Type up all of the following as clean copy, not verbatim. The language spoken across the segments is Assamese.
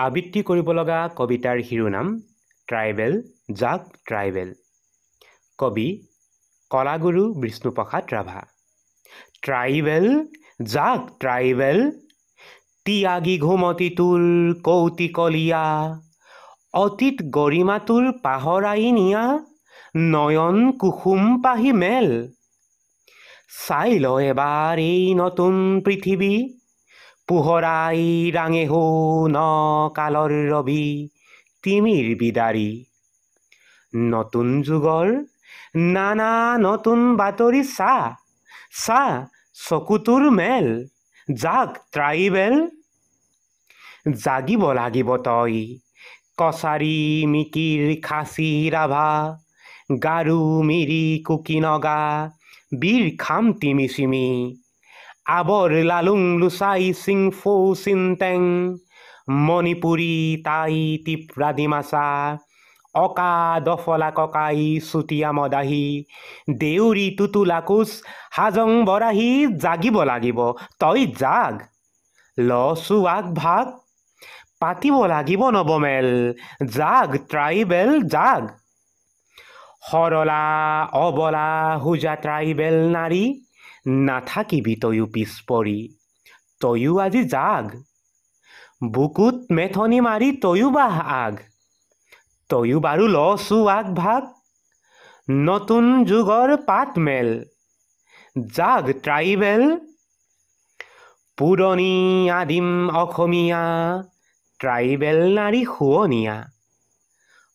আবৃত্তি কৰিব লগা কবিতাৰ শিৰোনাম ট্ৰাইবেল জাগ ট্ৰাইবেল। কবি কলাগুৰু বিষ্ণুপ্ৰসাদ ৰাভা। ট্ৰাইবেল জাগ ট্ৰাইবেল, তিয়াগী ঘুমতি তোৰ কৌতিকলীয়া, অতীত গৰিমা তোৰ পাহৰাই নিয়া, নয়ন কুসুম পাহি মেল। চাই ল এবাৰ এই নতুন পৃথিৱী, পোহৰাই ৰাঙে হো ন কালৰ ৰবি, তিমিৰ বিদাৰী। নতুন যুগৰ নানা নতুন বাতৰি চা, চা চকুটোৰ মেল, জাগ ট্ৰাইবেল। জাগিব লাগিব তই, কছাৰী মিকিৰ খাচী ৰাভা, গাৰো মিৰি কুকি নগা, বীৰ খামতি মিচিমি, আবৰ লালুং লুচাই চিংফৌ চিনটেং, মণিপুৰী টাই টিপৰা ডিমাচা, অকা দফলা ককাই চুতীয়া মদাহী, দেউৰী টুটুলা কোচ হাজং বৰাহী। জাগিব লাগিব তই জাগ, লচো আগ ভাগ, পাতিব লাগিব নৱমেল, জাগ ট্ৰাইবেল জাগ। সৰলা অবলা হোজা ট্ৰাইবেল নাৰী, নাথাকিবি তয়ো পিছ পৰি, তয়ো আজি জাগ। বুকুত মেথনি মাৰি তয়ো বাহ আগ, তয়ো বাৰু লচো আগ ভাগ, নতুন যুগৰ পাত মেল, জাগ ট্ৰাইবেল। পুৰণি আদিম অসমীয়া, ট্ৰাইবেল নাৰী শুৱনীয়া,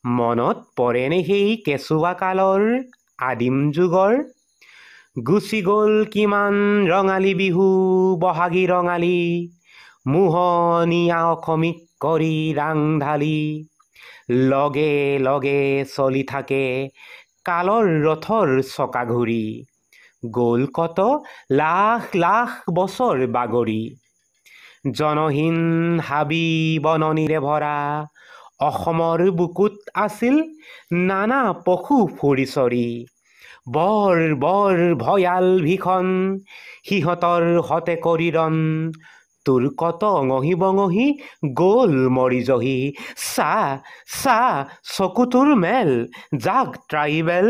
মনত পৰেনে সেই কেঁচুৱা কালৰ আদিম যুগৰ। গুচি গ'ল কিমান ৰঙালী বিহু বহাগী ৰঙালী, মোহনীয়া অসমীক কৰি ৰাং ঢালি, লগে লগে চলি থাকে কালৰ ৰথৰ চকা ঘূৰি, গ'ল কত লাখ লাখ বছৰ বাগৰি। জনহীন হাবি বননিৰে ভৰা অসমৰ বুকুত আছিল নানা পশু ফুৰি চৰি, বৰ বৰ ভয়াল ভীষণ সিহঁতৰ হতে কৰি ৰণ, তোৰ কত অঙহী বঙহী গ'ল মৰি জহি, চা চা চকুটোৰ মেল, জাগ ট্ৰাইবেল।